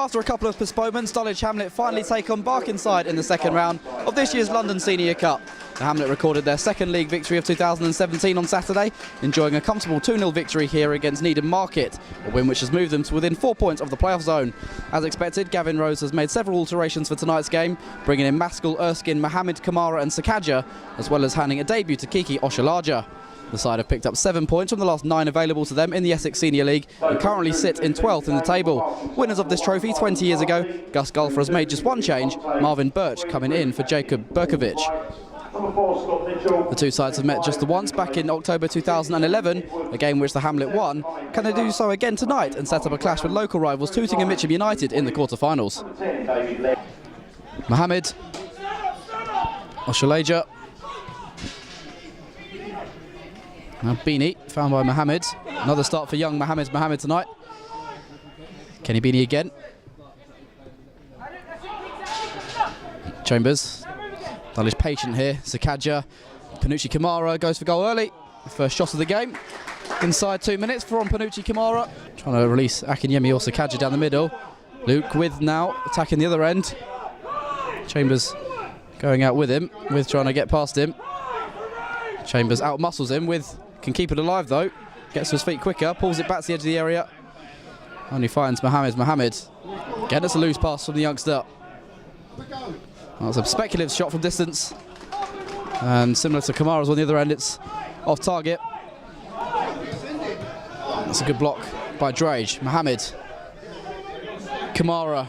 After a couple of postponements, Dulwich Hamlet finally take on Barkingside in the second round of this year's London Senior Cup. The Hamlet recorded their second league victory of 2017 on Saturday, enjoying a comfortable 2-0 victory here against Needham Market, a win which has moved them to within 4 points of the playoff zone. As expected, Gavin Rose has made several alterations for tonight's game, bringing in Mascoll, Erskine, Mohammed, Kamara and Sekajja, as well as handing a debut to Kiki Oshilaja. The side have picked up 7 points from the last 9 available to them in the Essex Senior League and currently sit in 12th in the table. Winners of this trophy 20 years ago, Gus Golfer has made just one change, Marvin Birch coming in for Jacob Erskine. The two sides have met just the once back in October 2011, a game which the Hamlet won. Can they do so again tonight and set up a clash with local rivals Tooting and Mitcham United in the quarter-finals? Mohammed, Oshilaja. Now Beanie, found by Mohammed. Another start for young Mohammed tonight. Kenny Beanie again. Chambers. Dulwich patient here. Sekajja. Panucci Kamara goes for goal early. The first shot of the game. Inside 2 minutes from Panucci Kamara. Trying to release Akinyemi or Sekajja down the middle. Luke with now attacking the other end. Chambers going out with him, with trying to get past him. Chambers out-muscles him with, can keep it alive though. Gets to his feet quicker, pulls it back to the edge of the area. Only finds Mohammed. Again, it's a loose pass from the youngster. That's a speculative shot from distance. And similar to Kamara's on the other end, it's off target. That's a good block by Drage. Mohammed. Kamara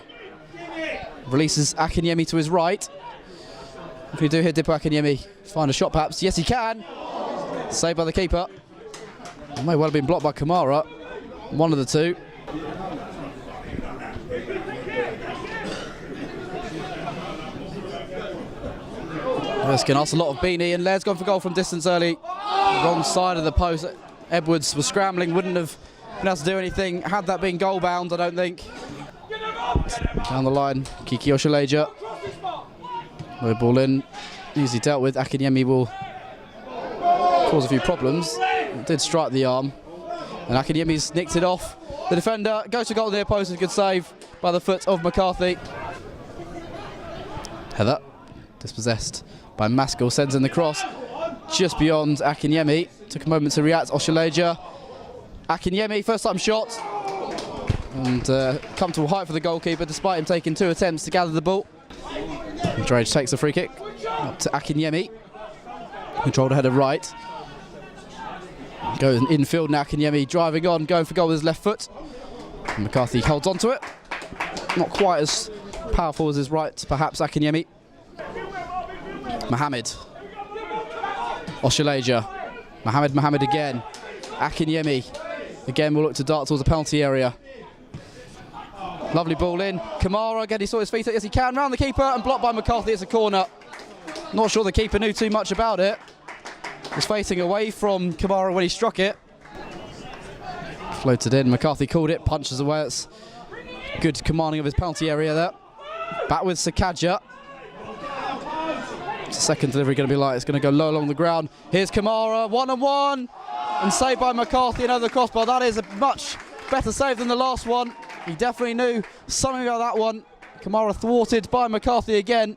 releases Akinyemi to his right. What can he do here, Dipo Akinyemi? Find a shot perhaps. Yes, he can. Saved by the keeper. It may well have been blocked by Kamara. One of the two. Erskine asks a lot of Beanie, and Laird's gone for goal from distance early. Wrong side of the post. Edwards was scrambling, wouldn't have been able to do anything had that been goal bound, I don't think. Down the line, Kiki Oshilaja. Low ball in, easily dealt with. Akinyemi will cause a few problems. It did strike the arm. And Akinyemi's nicked it off. The defender goes to goal near post, a good save by the foot of McCarthy. Heather, dispossessed by Mascoll, sends in the cross just beyond Akinyemi. Took a moment to react. Oshilaja. Akinyemi, first time shot. And comfortable height for the goalkeeper despite him taking 2 attempts to gather the ball. Drage takes a free kick up to Akinyemi. Controlled ahead of right. Goes infield now. Akinyemi driving on, going for goal with his left foot. And McCarthy holds on to it. Not quite as powerful as his right, perhaps. Akinyemi. Mohammed. Oshilaja. Mohammed again. Akinyemi. Again, we'll look to dart towards the penalty area. Lovely ball in. Kamara, again, he saw his feet. Yes, he can. Round the keeper and blocked by McCarthy. It's a corner. Not sure the keeper knew too much about it. Was facing away from Kamara when he struck it. Floated in. McCarthy called it. Punches away. It's good commanding of his penalty area there. Back with Sekajja. What's the second delivery going to be like? It's going to go low along the ground. Here's Kamara. 1-on-1. And saved by McCarthy. Another crossbar. That is a much better save than the last one. He definitely knew something about that one. Kamara thwarted by McCarthy again.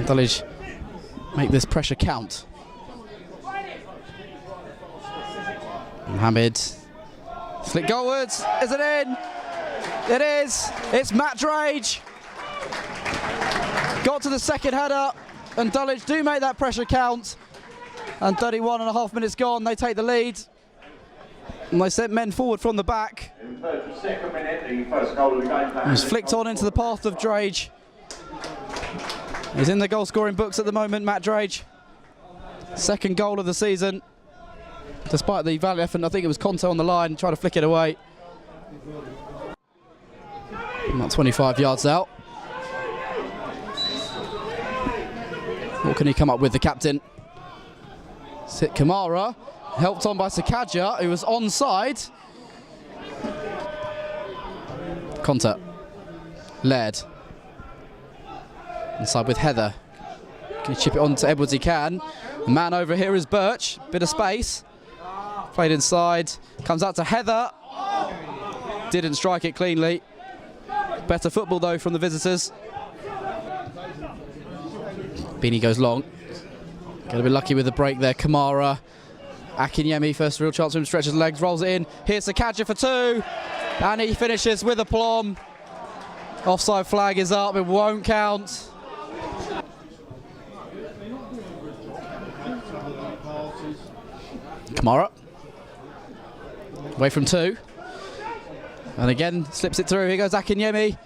Dulwich make this pressure count. Mohammed. Flick goalwards. Is it in? It is. It's Matt Drage. Got to the second header, and Dulwich do make that pressure count. And 31.5 minutes gone, they take the lead. And they sent men forward from the back. He was flicked on into the path of Drage. He's in the goal scoring books at the moment, Matt Drage. Second goal of the season. Despite the valiant effort, I think it was Conte on the line, trying to flick it away. Not 25 yards out. What can he come up with, the captain? Sit Kamara. Helped on by Sekajja, who was onside. Conte. Laird. Inside with Heather. Can he chip it on to Edwards? He can. The man over here is Birch. Bit of space. Played inside. Comes out to Heather. didn't strike it cleanly. Better football though from the visitors. Beanie goes long. Gonna be lucky with the break there. Kamara. Akinyemi, first real chance for him, stretches legs, rolls it in. Here's Sekajja for 2. And he finishes with aplomb. Offside flag is up, it won't count. Kamara. Away from 2. And again, slips it through. Here goes Akinyemi.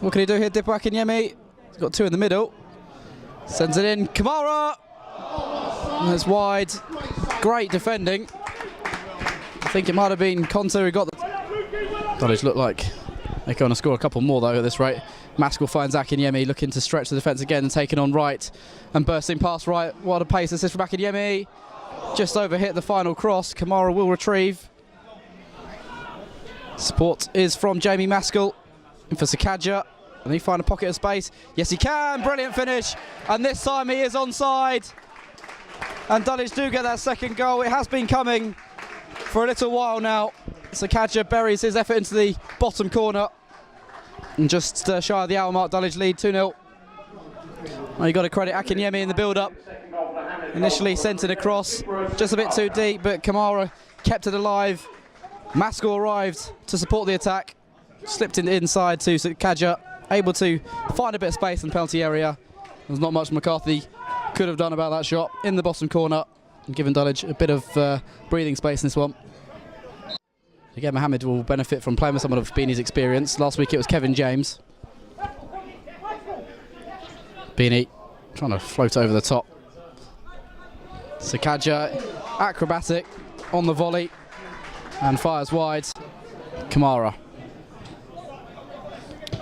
What can he do here, Dipo Akinyemi? He's got 2 in the middle. Sends it in. Kamara! And it's wide. Great defending. I think it might have been Conte who got the... Dulwich look like they're going to score a couple more though at this rate. Mascoll finds Akinyemi looking to stretch the defence again and taking on right. And bursting past right. What a pace assist from Akinyemi. Just over hit the final cross. Kamara will retrieve. Support is from Jamie Mascoll. In for Sekajja. Can he find a pocket of space? Yes, he can. Brilliant finish. And this time he is onside. And Dulwich do get that second goal. It has been coming for a little while now. Sekajja buries his effort into the bottom corner. And just shy of the hour mark, Dulwich lead 2-0. Well, you've got to credit Akinyemi in the build-up. Initially sent it across, just a bit too deep, but Kamara kept it alive. Mascoll arrived to support the attack. Slipped in inside to Sekajja, able to find a bit of space in the penalty area. There's not much McCarthy could have done about that shot in the bottom corner, and given Dulwich a bit of breathing space in this one. Again, Mohammed will benefit from playing with someone of Beanie's experience. Last week it was Kevin James. Beanie trying to float over the top. Sekajja, acrobatic on the volley and fires wide. Kamara.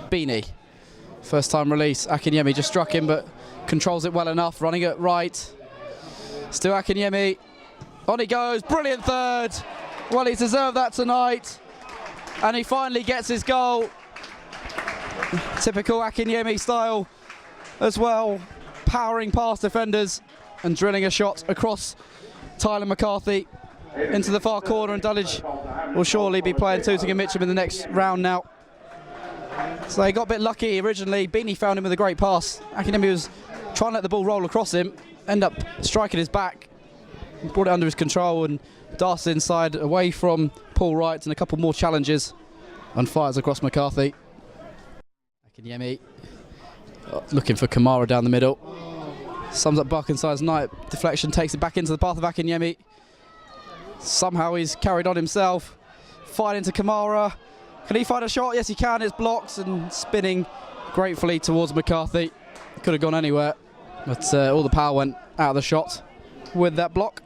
Beanie. First time release. Akinyemi just struck him but controls it well enough. Running it right. Still Akinyemi. On he goes. Brilliant third. Well, he's deserved that tonight. And he finally gets his goal. Typical Akinyemi style as well. Powering past defenders and drilling a shot across Tyler McCarthy into the far corner, and Dulwich will surely be playing Tooting and Mitcham in the next round now. So he got a bit lucky originally. Beanie found him with a great pass. Akinyemi was trying to let the ball roll across him, end up striking his back, brought it under his control and darts inside away from Paul Wright, and a couple more challenges and fires across McCarthy. Akinyemi looking for Kamara down the middle. Sums up Barkingside's night. Deflection takes it back into the path of Akinyemi. Somehow he's carried on himself. Fighting to Kamara. Can he find a shot? Yes, he can. It's blocked and spinning gratefully towards McCarthy. Could have gone anywhere, but all the power went out of the shot with that block.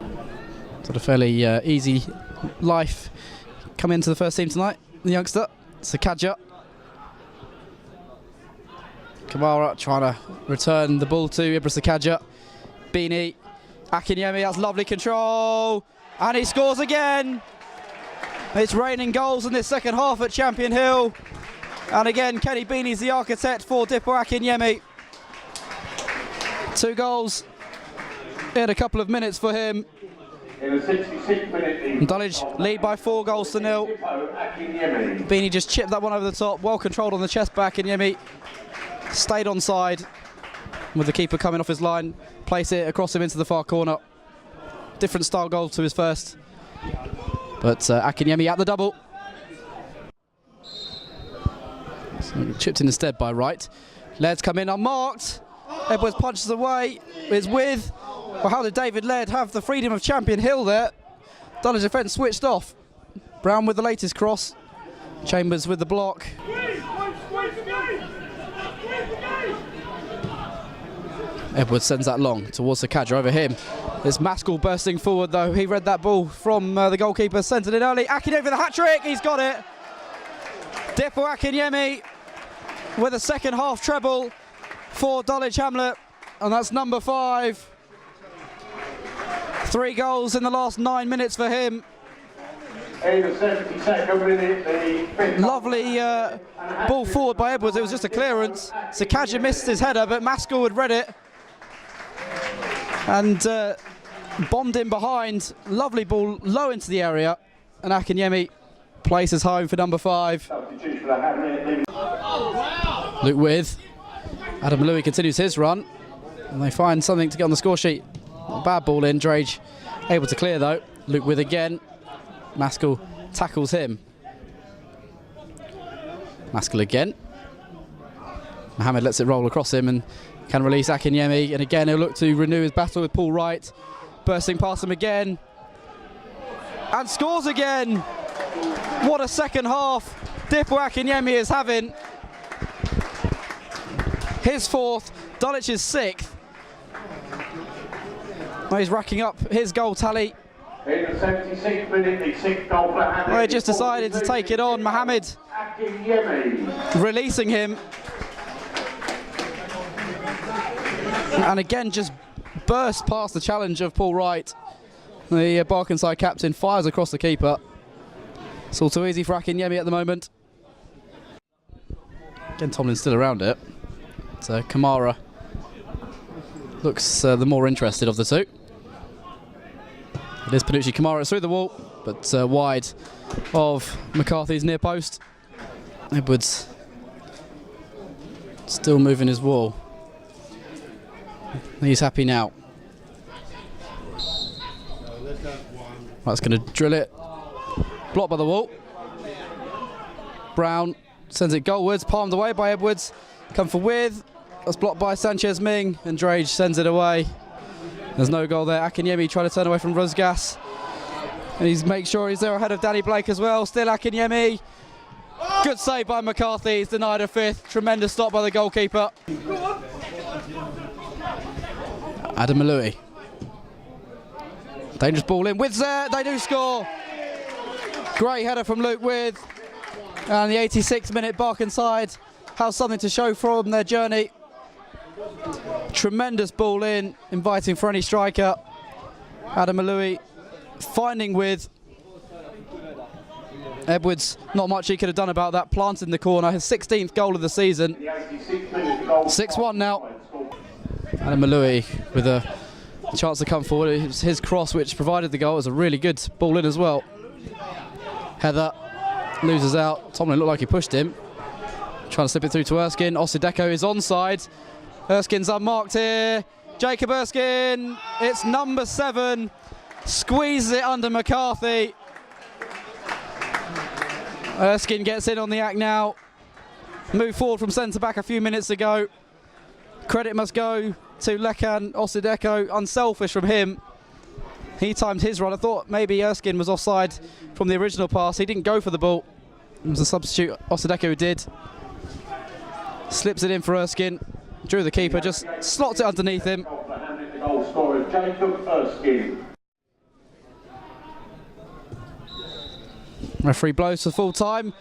Sort of fairly easy life coming into the first team tonight. The youngster, Sekajja. Kamara trying to return the ball to Ibra Sekajja. Beanie. Akinyemi, that's lovely control. And he scores again. It's raining goals in this second half at Champion Hill. And again, Kenny Beanie's the architect for Dipo Akinyemi. 2 goals in a couple of minutes for him. In the 66th minute, Dulwich lead by 4 goals to 0. Beanie just chipped that one over the top. Well controlled on the chest by Akinyemi. Stayed onside with the keeper coming off his line. Place it across him into the far corner. Different style goal to his first. But Akinyemi at the double. So chipped in instead by Wright. Laird's come in unmarked. Edwards punches away. It's with. Well, how did David Laird have the freedom of Champion Hill there? Dulwich defence switched off. Brown with the latest cross. Chambers with the block. Edwards sends that long towards Sekajja over him. There's Mascoll bursting forward though. He read that ball from the goalkeeper, sent it in early. Akinyemi with a hat-trick, he's got it. Dipo Akinyemi with a second half treble for Dulwich Hamlet, and that's number 5. 3 goals in the last 9 minutes for him. Lovely ball forward by Edwards. It was just a clearance. Sekajja missed his header, but Mascoll had read it and bombed in behind. Lovely ball low into the area, and Akinyemi Places home for number 5. Luke with. Adam Louis continues his run. And they find something to get on the score sheet. A bad ball in. Drage able to clear though. Luke with again. Mascoll tackles him. Mascoll again. Mohammed lets it roll across him and can release Akinyemi. And again he'll look to renew his battle with Paul Wright. Bursting past him again. And scores again. What a second half Dipo Akinyemi is having. His 4th, Dulwich's 6th. Well, he's racking up his goal tally. In the 76th minute, the 6th goal for Hamlet. Well, he just decided to take it on. Mohammed releasing him. And again, just burst past the challenge of Paul Wright. The Barkingside captain fires across the keeper. It's all too easy for Akinyemi at the moment. Again, Tomlin's still around it. So Kamara looks the more interested of the two. It is Panucci. Kamara through the wall, but wide of McCarthy's near post. Edwards still moving his wall. He's happy now. That's going to drill it. Blocked by the wall. Brown sends it goalwards, palmed away by Edwards. Come for with. That's blocked by Sanchez Ming, and Drage sends it away. There's no goal there. Akinyemi trying to turn away from Rusgas. And he's make sure he's there ahead of Danny Blake as well. Still Akinyemi. Good save by McCarthy. He's denied a 5th. Tremendous stop by the goalkeeper. Adam Louis. Dangerous ball in. With there, they do score. Great header from Luke With. And the 86th minute, Barkingside has something to show from their journey. Tremendous ball in, inviting for any striker. Adam Louis finding With. Edwards, not much he could have done about that. Planted in the corner, his 16th goal of the season. 6-1 now. Adam Louis with a chance to come forward. It was his cross which provided the goal. It was a really good ball in as well. Heather loses out. Tomlin looked like he pushed him. Trying to slip it through to Erskine. Osideko is onside. Erskine's unmarked here. Jacob Erskine. It's number 7. Squeezes it under McCarthy. Erskine gets in on the act now. Moved forward from centre back a few minutes ago. Credit must go to Lekan Osideko. Unselfish from him. He timed his run. I thought maybe Erskine was offside from the original pass. He didn't go for the ball. It was a substitute, Osideko, who did. Slips it in for Erskine. Drew the keeper, just slots it underneath him. Goal scorer Jacob Erskine. Referee blows for full time.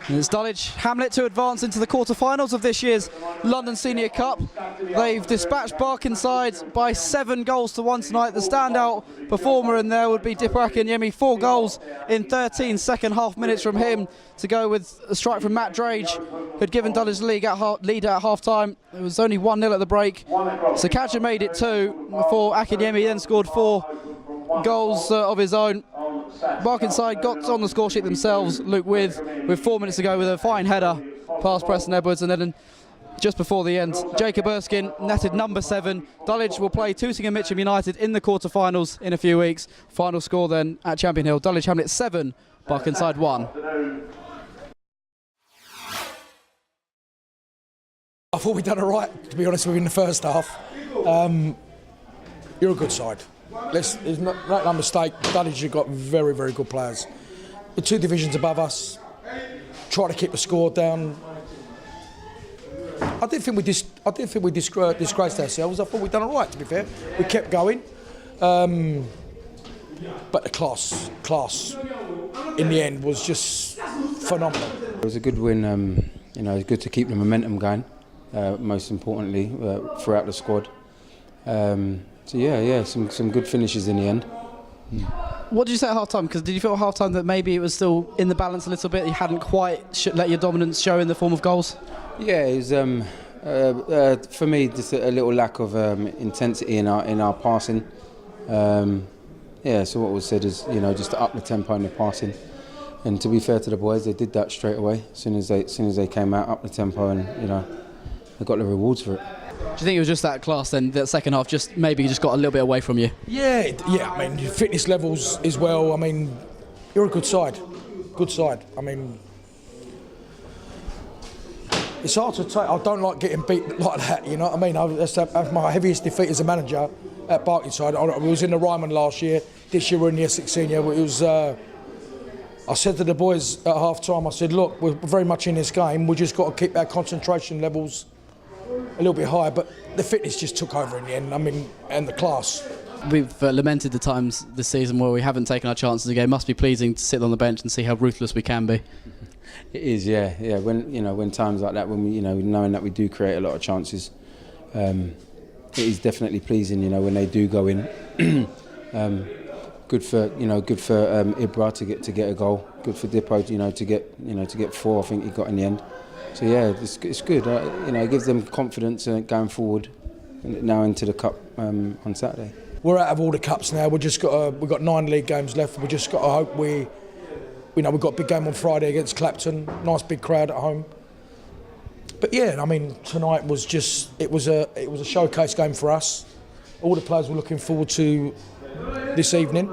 And it's Dulwich Hamlet to advance into the quarter-finals of this year's London Senior Cup. They've dispatched Barkingside by 7 goals to 1 tonight. The standout performer in there would be Dipo Akinyemi. 4 goals in 13 second half minutes from him, to go with a strike from Matt Drage, who'd given Dulwich lead at half-time. It was only 1-0 at the break. Sekajja made it 2 before Akinyemi then scored 4 goals of his own. Barkingside got on the score sheet themselves. Luke with 4 minutes to go with a fine header past Preston Edwards, and then just before the end, Jacob Erskine netted number 7. Dulwich will play Tooting and Mitcham United in the quarter-finals in a few weeks. Final score then at Champion Hill: Dulwich Hamlet 7, Barkingside 1. I thought we'd done all right, to be honest with you, in the first half. You're a good side. Let's not make no mistake, Dulwich have got very, very good players. The 2 divisions above us, try to keep the score down. I didn't think we disgraced ourselves. I thought we'd done all right, to be fair. We kept going. But the class in the end was just phenomenal. It was a good win. You know, it's good to keep the momentum going. Most importantly, throughout the squad. So yeah, some good finishes in the end. What did you say at half-time? Because did you feel at half-time that maybe it was still in the balance a little bit? You hadn't quite let your dominance show in the form of goals? Yeah, it was for me just a little lack of intensity in our passing. Yeah, so what was said is, you know, just to up the tempo in the passing. And to be fair to the boys, they did that straight away. As soon as they came out, up the tempo, and they got the rewards for it. Do you think it was just that class then, that second half just got a little bit away from you? Yeah. I mean, your fitness levels as well. I mean, you're a good side. I mean, it's hard to take. I don't like getting beat like that. You know what I mean? That's my heaviest defeat as a manager at Barkingside. I was in the Ryman last year. This year we're in the Essex Senior. It was. I said to the boys at half time, I said, look, we're very much in this game. We just got to keep our concentration levels a little bit higher. But the fitness just took over in the end. I mean, and the class. We've lamented the times this season where we haven't taken our chances again. It must be pleasing to sit on the bench and see how ruthless we can be. It is, yeah. When times like that, when we, knowing that we do create a lot of chances, it is definitely pleasing. When they do go in. Good for Ibra to get a goal. Good for Dipo, to get 4. I think he got in the end. So yeah, it's good. It gives them confidence going forward now into the cup on Saturday. We're out of all the cups now. We've got 9 league games left. We just got to hope we've got a big game on Friday against Clapton. Nice big crowd at home. But yeah, I mean, tonight was it was a showcase game for us. All the players were looking forward to this evening.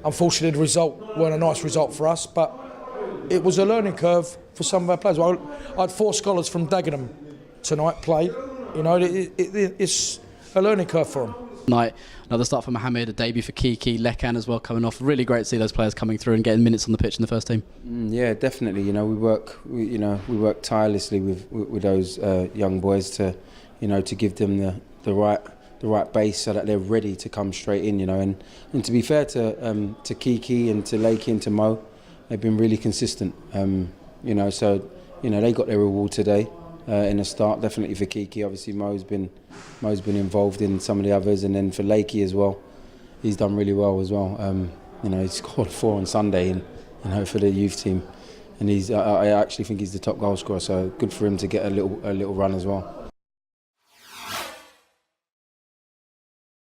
Unfortunately, the result weren't a nice result for us, but it was a learning curve for some of our players. I had 4 scholars from Dagenham tonight play. It's a learning curve for them. Tonight, another start for Mohammed, a debut for Kiki, Lekan as well coming off. Really great to see those players coming through and getting minutes on the pitch in the first team. Yeah, definitely. We work tirelessly with those young boys to give them the right base so that they're ready to come straight in. And to be fair to Kiki and to Lakey and to Mo, they've been really consistent. So they got their reward today. In the start, definitely for Kiki. Obviously, Mo's been involved in some of the others, and then for Lakey as well, he's done really well as well. He scored 4 on Sunday, and for the youth team, and I actually think he's the top goal scorer. So good for him to get a little run as well.